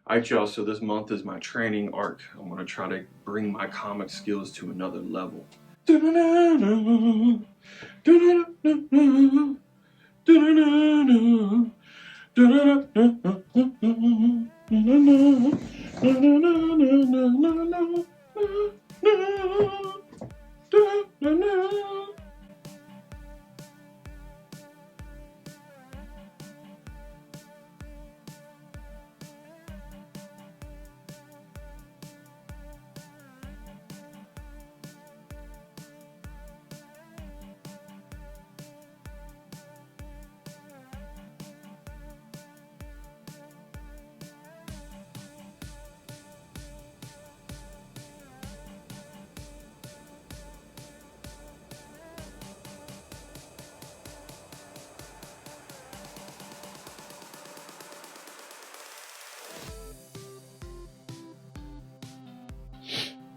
Alright y'all, so this month is my training arc. I'm gonna try to bring my comic skills to another level.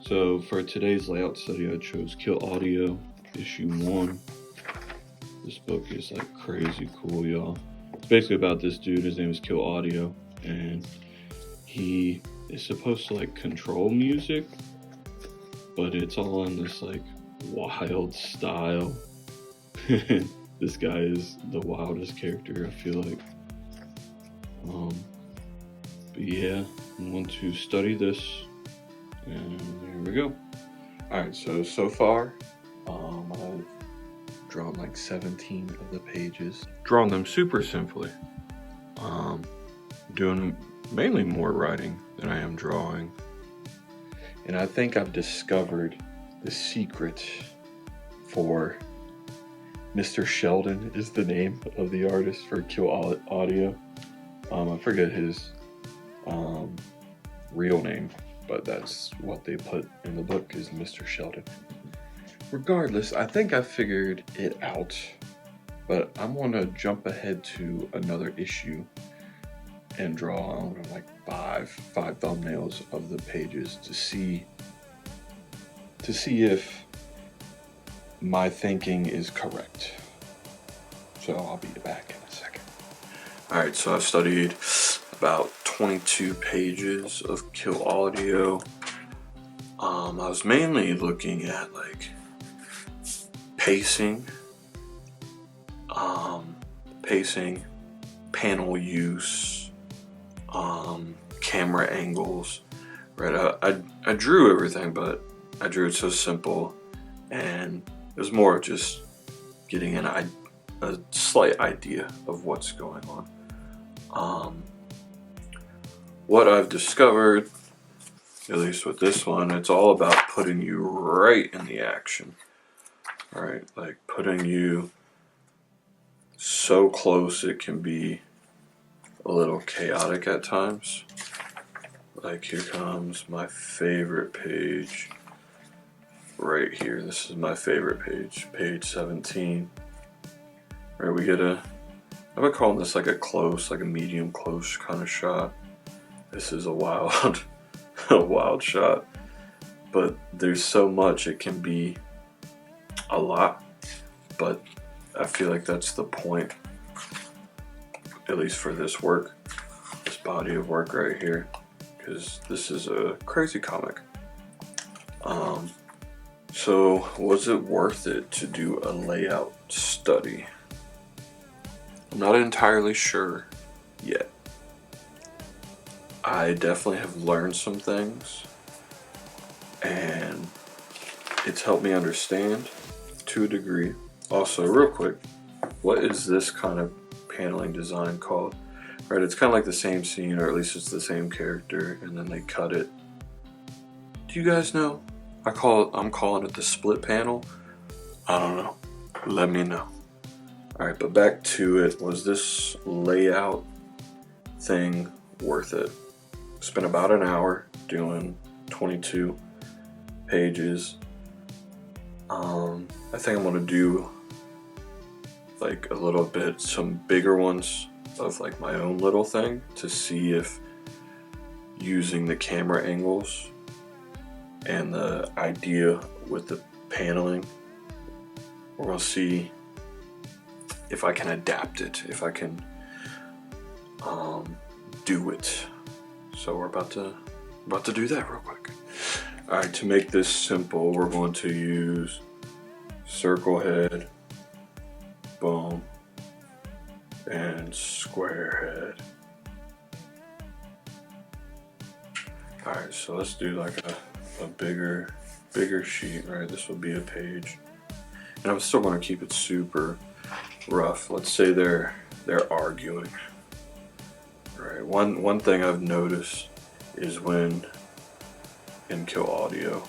So for today's layout study, I chose Kill Audio, issue 1. This book is like crazy cool, y'all. It's basically about this dude, his name is Kill Audio, and he is supposed to like control music, but it's all in this like wild style. This guy is the wildest character, I feel like. But yeah, I want to study this. And here we go. Alright, so far, I've drawn like 17 of the pages. Drawn them super simply. Doing mainly more writing than I am drawing. And I think I've discovered the secret for Mr. Sheldon is the name of the artist for Kill Audio. I forget his real name, but that's what they put in the book is Mr. Sheldon. Regardless, I think I figured it out, but I'm gonna jump ahead to another issue and draw, I don't know, like five thumbnails of the pages to see if my thinking is correct. So I'll be back in a second. Alright, so I've studied about 22 pages of Kill Audio. I was mainly looking at like pacing, panel use, camera angles. Right, I drew everything, but I drew it so simple, and it was more of just getting a slight idea of what's going on. What I've discovered, at least with this one, it's all about putting you right in the action. Right, like putting you so close it can be a little chaotic at times. Like here comes my favorite page right here. This is my favorite page, page 17. Right, we get I would call this like a close, like a medium close kind of shot. This is a wild, a wild shot, but there's so much, it can be a lot, but I feel like that's the point, at least for this work, this body of work right here, because this is a crazy comic. So was it worth it to do a layout study? I'm not entirely sure yet. I definitely have learned some things, and it's helped me understand to a degree. Also, real quick, what is this kind of paneling design called? Right, it's kind of like the same scene, or at least it's the same character, and then they cut it. Do you guys know? I'm calling it the split panel. I don't know. Let me know. Alright, but back to it. Was this layout thing worth it? Spent about an hour doing 22 pages. I think I'm gonna do like a little bit, some bigger ones of like my own little thing to see if using the camera angles and the idea with the paneling, we're gonna see if I can adapt it, if I can do it. So we're about to do that real quick. All right, to make this simple, we're going to use circle head, boom, and square head. All right, so let's do like a bigger sheet, right? This will be a page, and I'm still going to keep it super rough. Let's say they're arguing, right? One thing I've noticed is when in Kill Audio,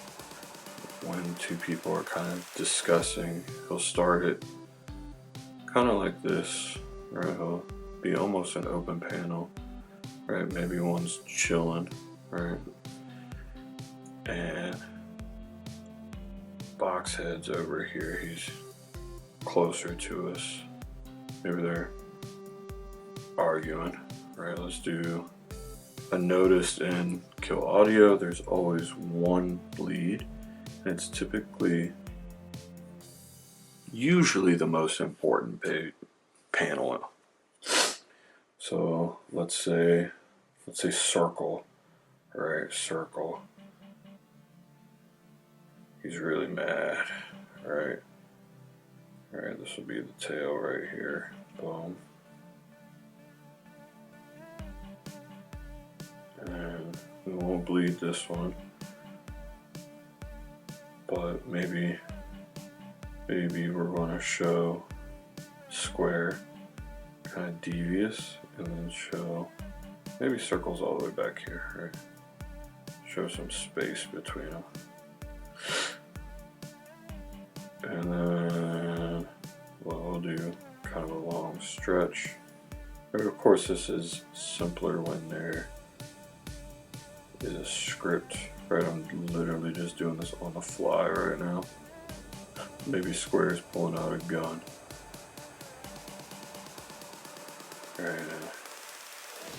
when two people are kind of discussing, he'll start it kind of like this, right? He'll be almost an open panel, right? Maybe one's chilling, right? And box head's over here, he's closer to us. Maybe they're arguing, right? Let's do, I noticed in Kill Audio there's always one bleed, and it's usually the most important panel. So let's say circle, right? Circle. He's really mad, right? All right, this will be the tail right here. Boom. And we won't bleed this one, but maybe we're going to show square kind of devious, and then show maybe circles all the way back here, right? Show some space between them. And then we'll do kind of a long stretch. But of course this is simpler when there is a script, right? I'm literally just doing this on the fly right now. Maybe Square's pulling out a gun. Right,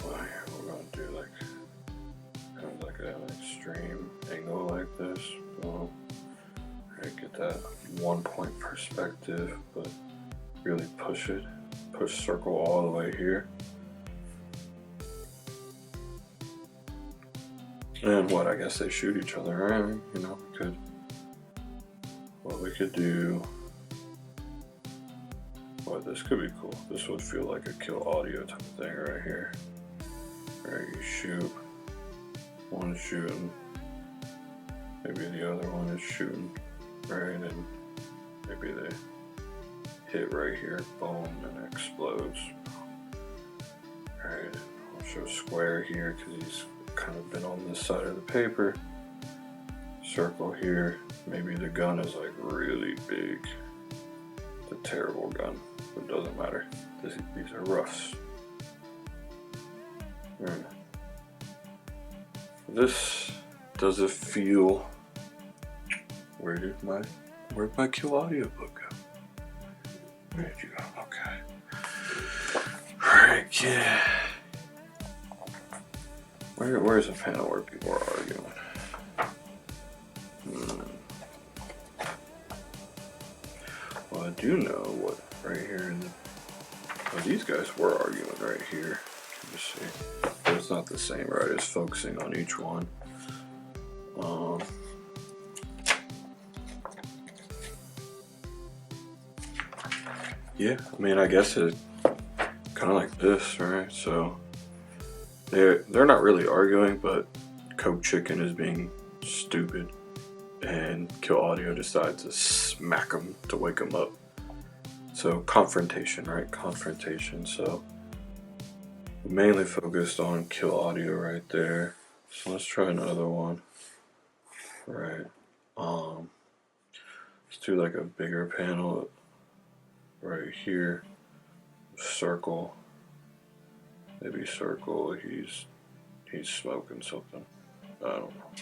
well, here we're gonna do like kind of like an extreme angle like this. Boom. Right, get that 1 point perspective, but really push circle all the way here. And what, I guess they shoot each other, right? You know, we could do, well, this could be cool. This would feel like a Kill Audio type of thing right here. Right, you shoot, one's shooting, maybe the other one is shooting, right, and maybe they hit right here, boom, and it explodes. Alright, I'll show Square here because he's kind of been on this side of the paper. Circle here, maybe the gun is like really big. It's a terrible gun, but it doesn't matter. These are roughs. Right. This, does it feel, where'd my Kill Audio book go? Where did you go? Okay. Alright, yeah. Where's a panel where people are arguing? Well, I do know what right here these guys were arguing right here. Let me see. But it's not the same, right? It's focusing on each one. Yeah, I mean, I guess it kind of like this, right? So they're not really arguing, but Coke Chicken is being stupid, and Kill Audio decides to smack him to wake him up. So confrontation, right? Confrontation. So mainly focused on Kill Audio right there. So let's try another one. Right. Let's do like a bigger panel right here. Circle. Maybe circle. He's smoking something. I don't know.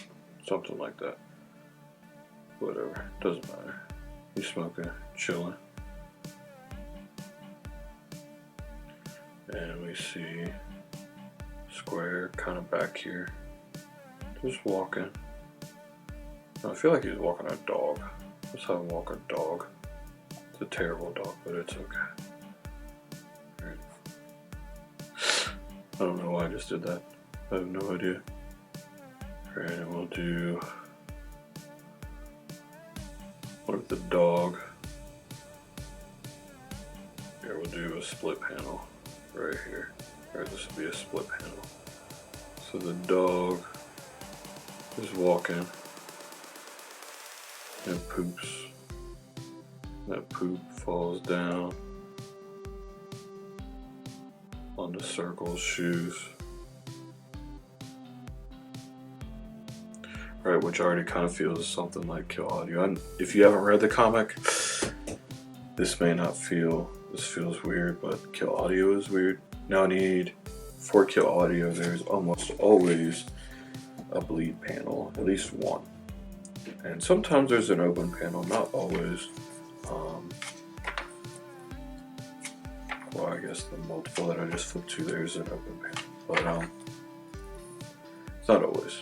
Something like that. Whatever. Doesn't matter. He's smoking, chilling. And we see Square kind of back here. Just walking. I feel like he's walking a dog. That's how I walk a dog. It's a terrible dog, but it's okay. Right. I don't know why I just did that. I have no idea. Alright, and we'll do, what if the dog? Here, we'll do a split panel right here. Alright, this will be a split panel. So the dog is walking and poops. That poop falls down onto Circle's shoes. Right, which already kind of feels something like Kill Audio. And if you haven't read the comic, this may not feel, this feels weird, but Kill Audio is weird. Now for Kill Audio, there's almost always a bleed panel, at least one. And sometimes there's an open panel, not always. Well, I guess the multiple that I just flipped to, there's an open panel. But it's not always.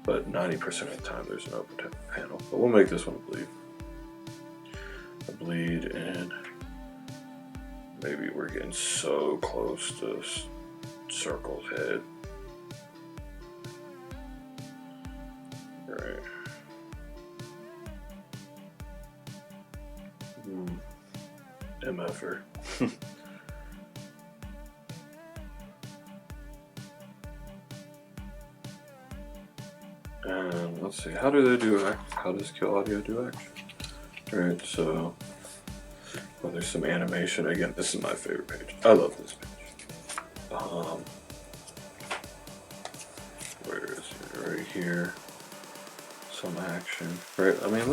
But 90% of the time there's an open panel. But we'll make this one a bleed. A bleed, and maybe we're getting so close to Circle's head. Right. MFer. And let's see, how do they do action? How does Kill Audio do action? Alright, so there's some animation. Again, this is my favorite page. I love this page. Where is it? Right here. Some action. Right, I mean,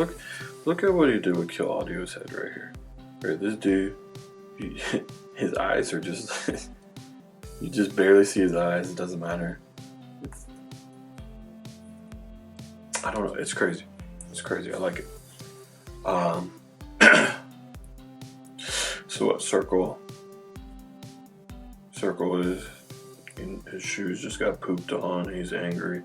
look at what he did with Kill Audio's head right here. Right, this dude, his eyes are just, you just barely see his eyes. It doesn't matter. I don't know, it's crazy. It's crazy, I like it. So what, Circle is, his shoes just got pooped on, he's angry.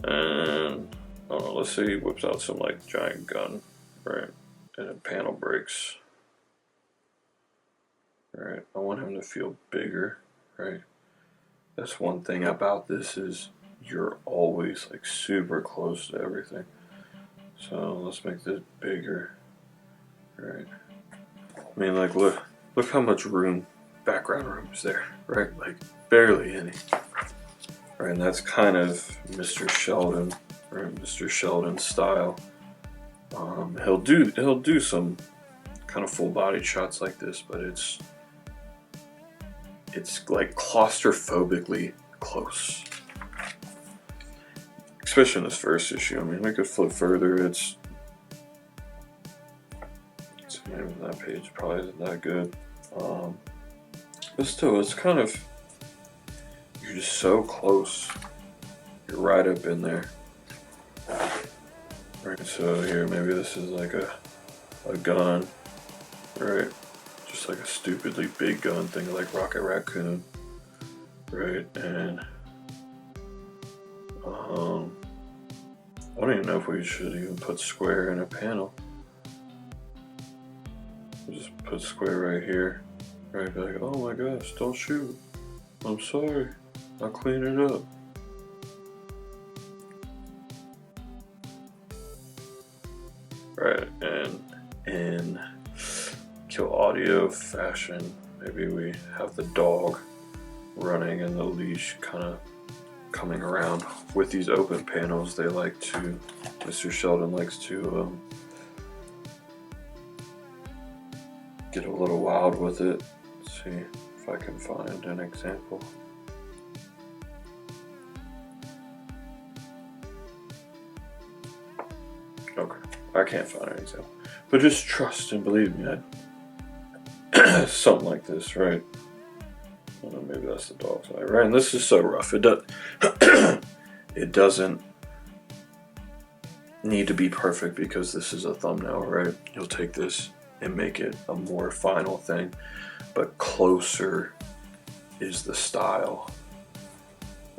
And, I don't know, let's say he whips out some like giant gun, right? And a panel breaks. Right, I want him to feel bigger, right? That's one thing about this is you're always like super close to everything. So let's make this bigger, right? I mean, like look how much background room is there, right? Like barely any. Right, and that's kind of Mr. Sheldon, right? Mr. Sheldon style. He'll do some kind of full body shots like this, but it's like claustrophobically close. Especially in this first issue. I mean, we could flip further. It's maybe that page probably isn't that good. But still, it's kind of, you're just so close. You're right up in there. Right, so here, maybe this is like a gun, right? Just like a stupidly big gun thing, like Rocket Raccoon, right? And I don't even know if we should even put square in a panel. We'll just put square right here, right? Be like, oh my gosh, don't shoot. I'm sorry. I'll clean it up. Right, and in Kill Audio fashion, maybe we have the dog running and the leash kind of coming around. With these open panels, they like to, Mr. Sheldon likes to get a little wild with it. Let's see if I can find an example. Okay, I can't find an example. But just trust and believe me, something like this, right? I don't know, maybe that's the dog's eye, right? And this is so rough. It doesn't need to be perfect because this is a thumbnail, right? You'll take this and make it a more final thing, but closer is the style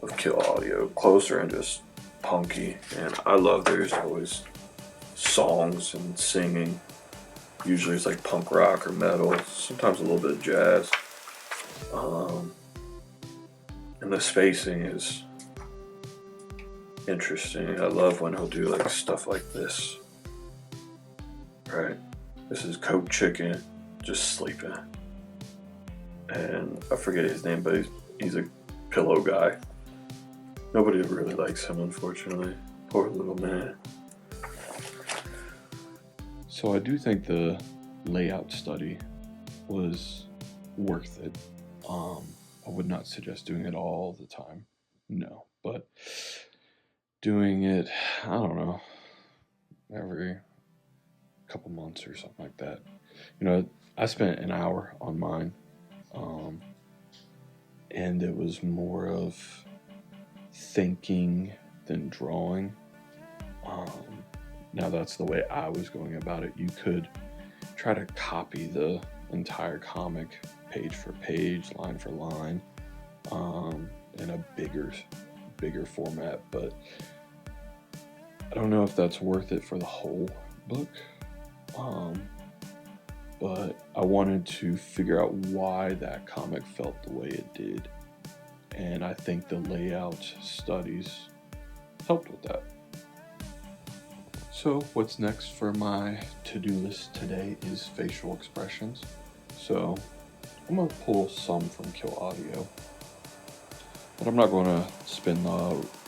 of Kill Audio. Closer and just punky. And I love there's always songs and singing. Usually it's like punk rock or metal, sometimes a little bit of jazz. And And the spacing is interesting. I love when he'll do like stuff like this. Right? This is Coke Chicken just sleeping. And I forget his name, but he's a pillow guy. Nobody really likes him, unfortunately. Poor little man. So I do think the layout study was worth it. I would not suggest doing it all the time. No. But doing it, I don't know, every couple months or something like that. You know, I spent an hour on mine. And it was more of thinking than drawing. Now that's the way I was going about it. You could try to copy the entire comic page for page, line for line, in a bigger format, but I don't know if that's worth it for the whole book. But I wanted to figure out why that comic felt the way it did. And I think the layout studies helped with that. So what's next for my to-do list today is facial expressions. So I'm going to pull some from Kill Audio. But I'm not going to spend the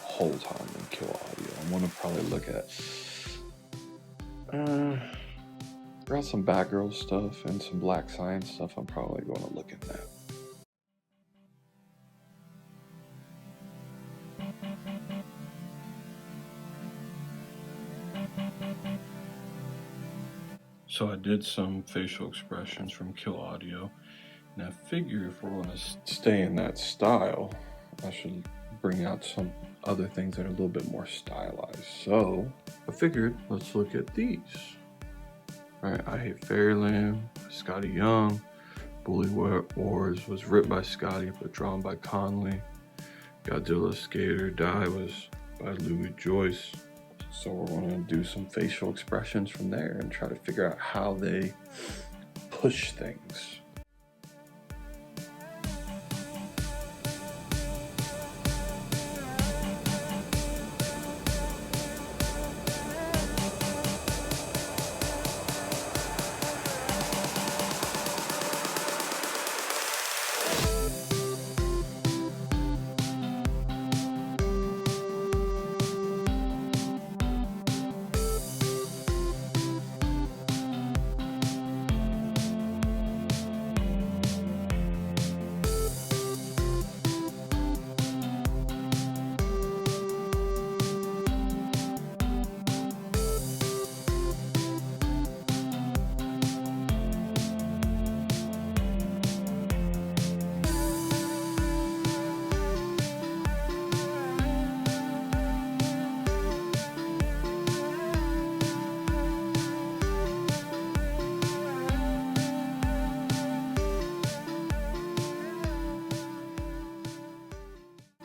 whole time in Kill Audio. I'm going to probably look at got some Batgirl stuff and some Black Science stuff. I'm probably going to look at that. So I did some facial expressions from Kill Audio, and I figure if we're going to stay in that style, I should bring out some other things that are a little bit more stylized. So I figured let's look at these. Right, I Hate Fairyland, Scotty Young. Bully Wars was written by Scotty but drawn by Conley. Godzilla Skate Die was by Louis Joyce. So we're going to do some facial expressions from there and try to figure out how they push things.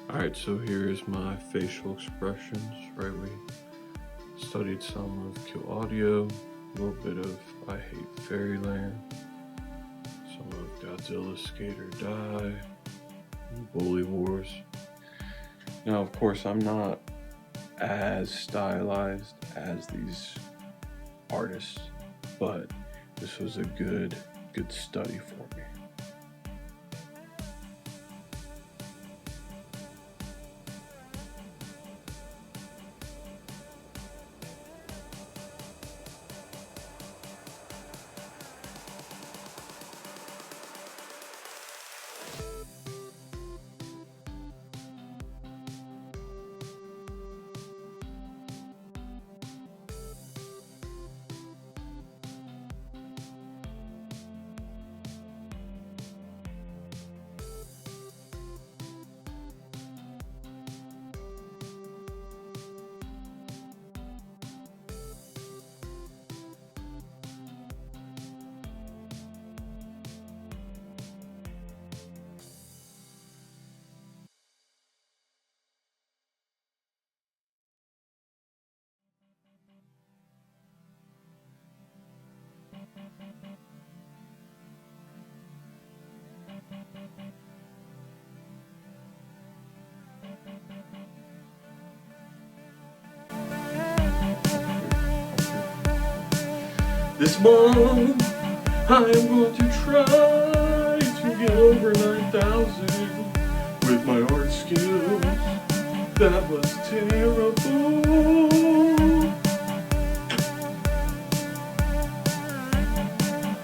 Alright, so here's my facial expressions, right? We studied some of Kill Audio, a little bit of I Hate Fairyland, some of Godzilla Skate Die, Bully Wars. Now, of course, I'm not as stylized as these artists, but this was a good study for me. This month I am going to try to get over 9,000 with my art skills. That was terrible.